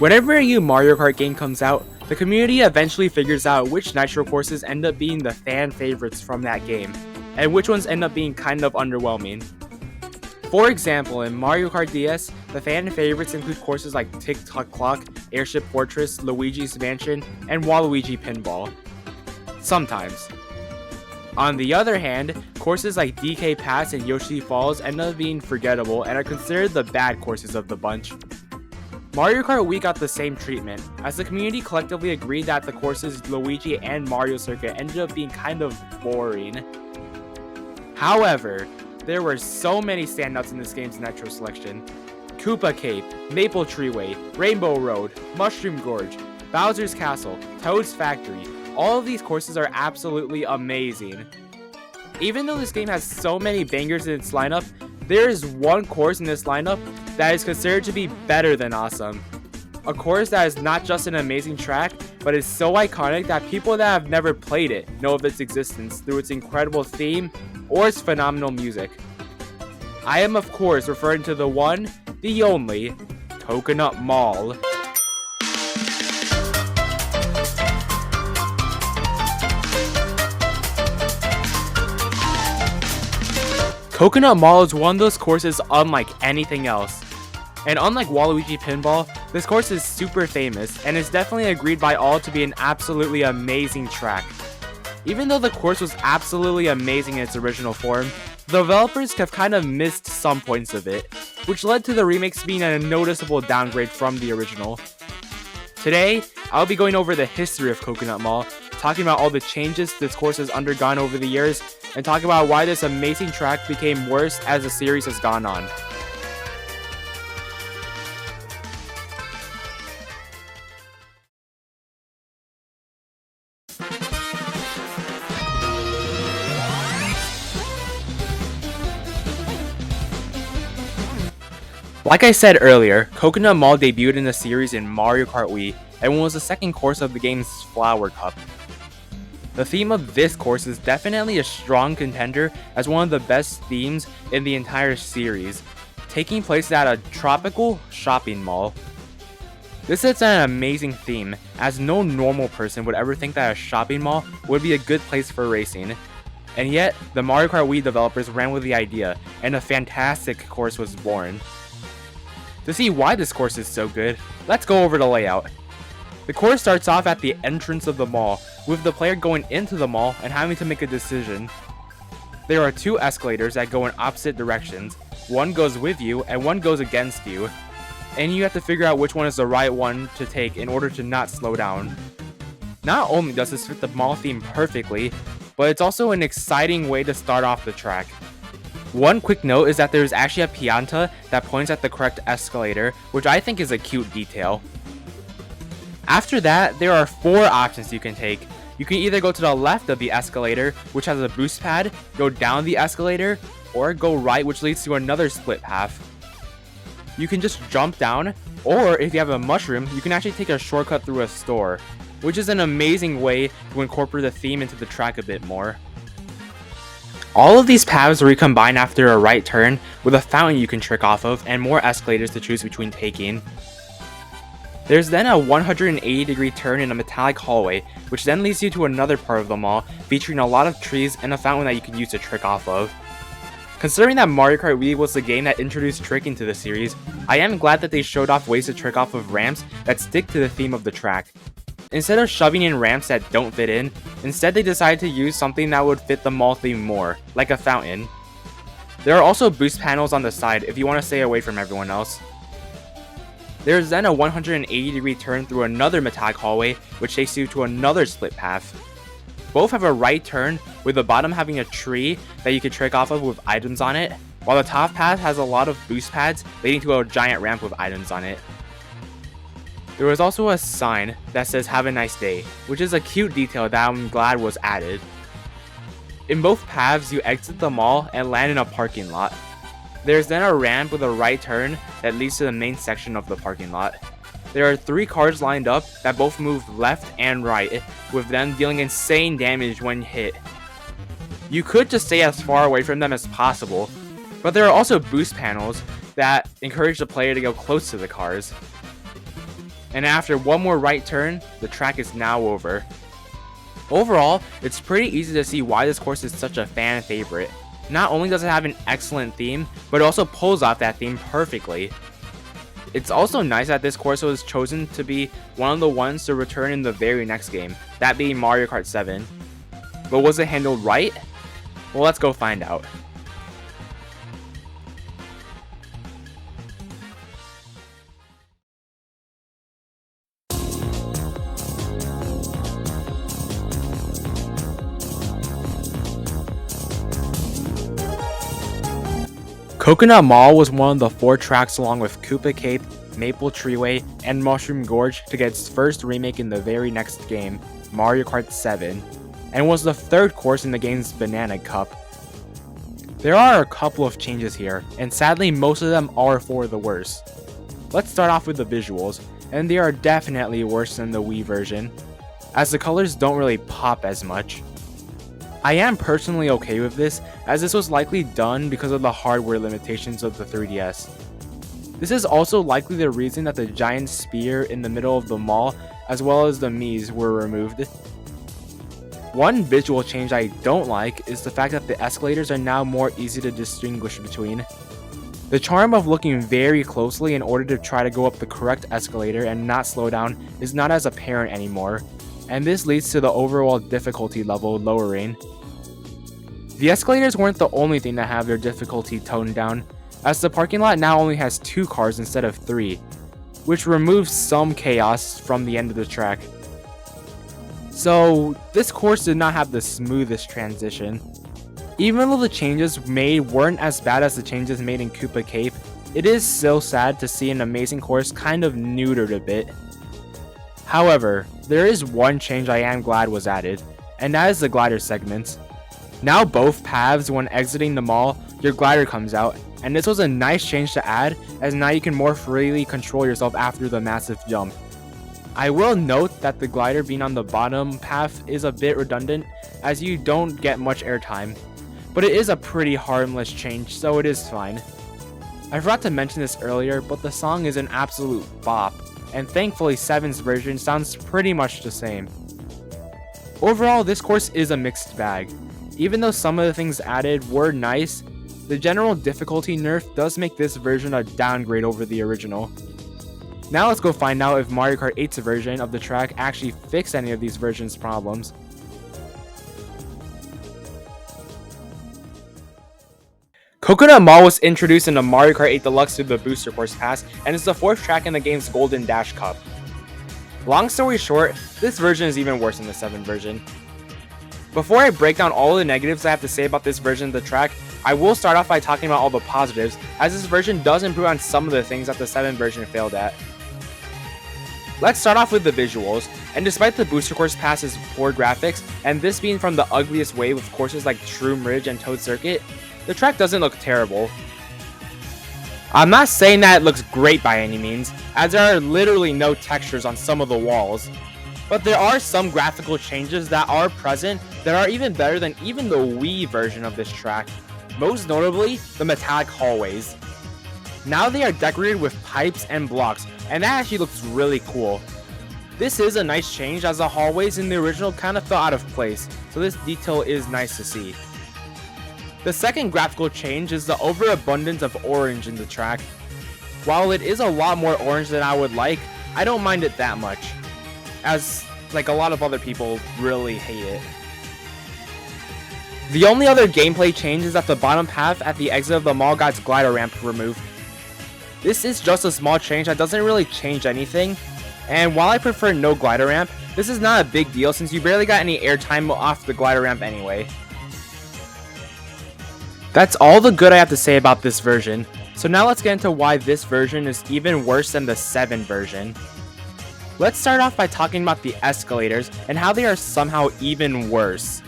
Whenever a new Mario Kart game comes out, the community eventually figures out which Nitro courses end up being the fan favorites from that game, and which ones end up being kind of underwhelming. For example, in Mario Kart DS, the fan favorites include courses like Tick Tock Clock, Airship Fortress, Luigi's Mansion, and Waluigi Pinball. Sometimes. On the other hand, courses like DK Pass and Yoshi Falls end up being forgettable and are considered the bad courses of the bunch. Mario Kart Wii got the same treatment, as the community collectively agreed that the courses Luigi and Mario Circuit ended up being kind of boring. However, there were so many standouts in this game's Nitro selection. Koopa Cape, Maple Treeway, Rainbow Road, Mushroom Gorge, Bowser's Castle, Toad's Factory. All of these courses are absolutely amazing. Even though this game has so many bangers in its lineup, there is one course in this lineup that is considered to be better than awesome. A course that is not just an amazing track, but is so iconic that people that have never played it know of its existence through its incredible theme or its phenomenal music. I am of course referring to the one, the only, Coconut Mall. Coconut Mall is one of those courses unlike anything else. And unlike Waluigi Pinball, this course is super famous and is definitely agreed by all to be an absolutely amazing track. Even though the course was absolutely amazing in its original form, the developers have kind of missed some points of it, which led to the remakes being a noticeable downgrade from the original. Today, I'll be going over the history of Coconut Mall, talking about all the changes this course has undergone over the years, and talking about why this amazing track became worse as the series has gone on. Like I said earlier, Coconut Mall debuted in the series in Mario Kart Wii and was the second course of the game's Flower Cup. The theme of this course is definitely a strong contender as one of the best themes in the entire series, taking place at a tropical shopping mall. This is an amazing theme, as no normal person would ever think that a shopping mall would be a good place for racing. And yet, the Mario Kart Wii developers ran with the idea, and a fantastic course was born. To see why this course is so good, let's go over the layout. The course starts off at the entrance of the mall, with the player going into the mall and having to make a decision. There are two escalators that go in opposite directions. One goes with you and one goes against you, and you have to figure out which one is the right one to take in order to not slow down. Not only does this fit the mall theme perfectly, but it's also an exciting way to start off the track. One quick note is that there is actually a pianta that points at the correct escalator, which I think is a cute detail. After that, there are 4 options you can take. You can either go to the left of the escalator, which has a boost pad, go down the escalator, or go right, which leads to another split path. You can just jump down, or if you have a mushroom, you can actually take a shortcut through a store, which is an amazing way to incorporate the theme into the track a bit more. All of these paths recombine after a right turn, with a fountain you can trick off of, and more escalators to choose between taking. There's then a 180-degree turn in a metallic hallway, which then leads you to another part of the mall, featuring a lot of trees and a fountain that you can use to trick off of. Considering that Mario Kart Wii was the game that introduced tricking to the series, I am glad that they showed off ways to trick off of ramps that stick to the theme of the track. Instead of shoving in ramps that don't fit in, instead they decided to use something that would fit the mall theme more, like a fountain. There are also boost panels on the side if you want to stay away from everyone else. There is then a 180-degree turn through another metallic hallway, which takes you to another split path. Both have a right turn, with the bottom having a tree that you can trick off of with items on it, while the top path has a lot of boost pads leading to a giant ramp with items on it. There was also a sign that says "Have a nice day," which is a cute detail that I'm glad was added. In both paths, you exit the mall and land in a parking lot. There's then a ramp with a right turn that leads to the main section of the parking lot. There are 3 cars lined up that both move left and right, with them dealing insane damage when hit. You could just stay as far away from them as possible, but there are also boost panels that encourage the player to go close to the cars. and after one more right turn, the track is now over. Overall, it's pretty easy to see why this course is such a fan favorite. Not only does it have an excellent theme, but it also pulls off that theme perfectly. It's also nice that this course was chosen to be one of the ones to return in the very next game, that being Mario Kart 7. But was it handled right? Well, let's go find out. Coconut Mall was one of the 4 tracks along with Koopa Cape, Maple Treeway, and Mushroom Gorge to get its first remake in the very next game, Mario Kart 7, and was the 3rd course in the game's Banana Cup. There are a couple of changes here, and sadly most of them are for the worse. Let's start off with the visuals, and they are definitely worse than the Wii version, as the colors don't really pop as much. I am personally okay with this, as this was likely done because of the hardware limitations of the 3DS. This is also likely the reason that the giant spear in the middle of the mall, as well as the Miis, were removed. One visual change I don't like is the fact that the escalators are now more easy to distinguish between. The charm of looking very closely in order to try to go up the correct escalator and not slow down is not as apparent anymore, and this leads to the overall difficulty level lowering. The escalators weren't the only thing to have their difficulty toned down, as the parking lot now only has 2 cars instead of 3, which removes some chaos from the end of the track. So, this course did not have the smoothest transition. Even though the changes made weren't as bad as the changes made in Koopa Cape, it is still sad to see an amazing course kind of neutered a bit. However, there is one change I am glad was added, and that is the glider segments. Now both paths, when exiting the mall, your glider comes out, and this was a nice change to add, as now you can more freely control yourself after the massive jump. I will note that the glider being on the bottom path is a bit redundant, as you don't get much airtime, but it is a pretty harmless change, so it is fine. I forgot to mention this earlier, but the song is an absolute bop, and thankfully 7's version sounds pretty much the same. Overall, this course is a mixed bag. Even though some of the things added were nice, the general difficulty nerf does make this version a downgrade over the original. Now let's go find out if Mario Kart 8's version of the track actually fixed any of these versions' problems. Coconut Mall was introduced into Mario Kart 8 Deluxe through the Booster Course Pass, and is the 4th track in the game's Golden Dash Cup. Long story short, this version is even worse than the 7 version. Before I break down all the negatives I have to say about this version of the track, I will start off by talking about all the positives, as this version does improve on some of the things that the 7 version failed at. Let's start off with the visuals, and despite the Booster Course Pass's poor graphics, and this being from the ugliest wave of courses like Shroom Ridge and Toad Circuit, the track doesn't look terrible. I'm not saying that it looks great by any means, as there are literally no textures on some of the walls, but there are some graphical changes that are present that are even better than even the Wii version of this track, most notably the metallic hallways. Now they are decorated with pipes and blocks, and that actually looks really cool. This is a nice change, as the hallways in the original kind of felt out of place, so this detail is nice to see. The second graphical change is the overabundance of orange in the track. While it is a lot more orange than I would like, I don't mind it that much, as like a lot of other people really hate it. The only other gameplay change is that the bottom path at the exit of the mall got its glider ramp removed. This is just a small change that doesn't really change anything, and while I prefer no glider ramp, this is not a big deal since you barely got any airtime off the glider ramp anyway. That's all the good I have to say about this version, so now let's get into why this version is even worse than the 7 version. Let's start off by talking about the escalators and how they are somehow even worse.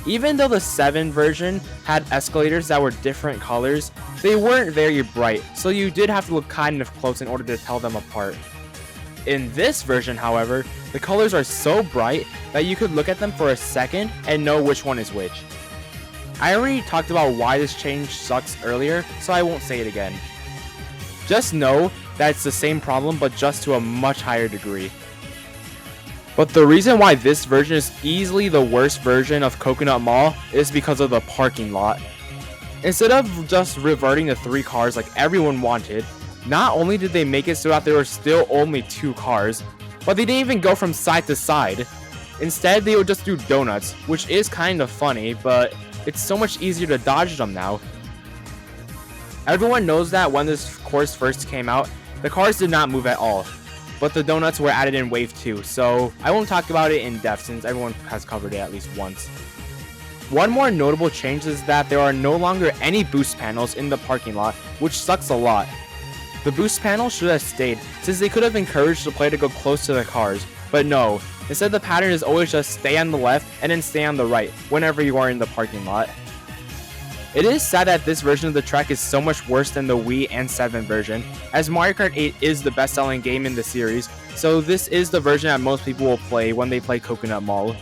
Even though the 7 version had escalators that were different colors, they weren't very bright, so you did have to look kind of close in order to tell them apart. In this version, however, the colors are so bright that you could look at them for a second and know which one is which. I already talked about why this change sucks earlier, so I won't say it again. Just know that it's the same problem but just to a much higher degree. But the reason why this version is easily the worst version of Coconut Mall is because of the parking lot. Instead of just reverting to 3 cars like everyone wanted, not only did they make it so that there were still only 2 cars, but they didn't even go from side to side. Instead, they would just do donuts, which is kind of funny, but it's so much easier to dodge them now. Everyone knows that when this course first came out, the cars did not move at all, but the donuts were added in Wave 2, so I won't talk about it in depth since everyone has covered it at least once. One more notable change is that there are no longer any boost panels in the parking lot, which sucks a lot. The boost panel should have stayed, since they could have encouraged the player to go close to the cars, but no. Instead, the pattern is always just stay on the left and then stay on the right whenever you are in the parking lot. It is sad that this version of the track is so much worse than the Wii and 7 version, as Mario Kart 8 is the best-selling game in the series, so this is the version that most people will play when they play Coconut Mall.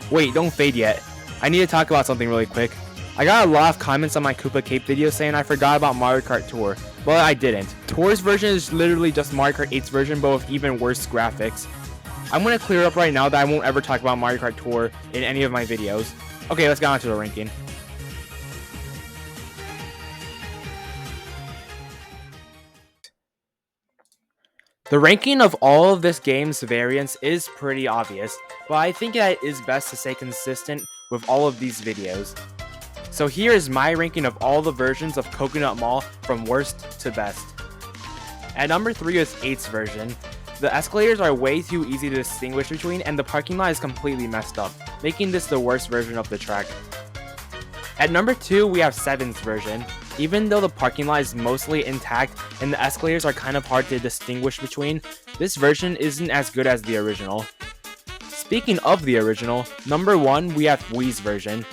Wait, don't fade yet. I need to talk about something really quick. I got a lot of comments on my Koopa Cape video saying I forgot about Mario Kart Tour, but I didn't. Tour's version is literally just Mario Kart 8's version, but with even worse graphics. I'm going to clear up right now that I won't ever talk about Mario Kart Tour in any of my videos. Okay, let's get on to the ranking. The ranking of all of this game's variants is pretty obvious, but I think that it is best to stay consistent with all of these videos. So here is my ranking of all the versions of Coconut Mall from worst to best. At number 3 is 8's version. The escalators are way too easy to distinguish between and the parking lot is completely messed up, making this the worst version of the track. At number 2 we have 7's version. Even though the parking lot is mostly intact and the escalators are kind of hard to distinguish between, this version isn't as good as the original. Speaking of the original, number 1 we have Wii's version.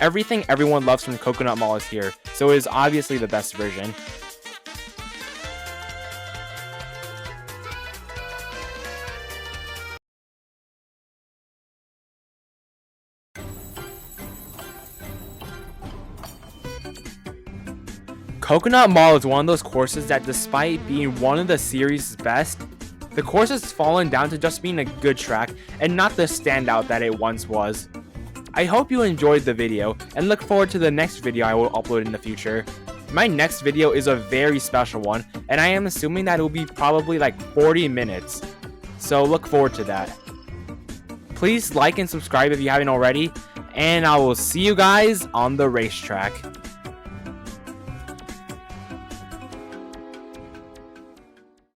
Everything everyone loves from Coconut Mall is here, so it is obviously the best version. Coconut Mall is one of those courses that despite being one of the series' best, the course has fallen down to just being a good track and not the standout that it once was. I hope you enjoyed the video and look forward to the next video I will upload in the future. My next video is a very special one and I am assuming that it will be probably like 40 minutes, so look forward to that. Please like and subscribe if you haven't already, and I will see you guys on the racetrack.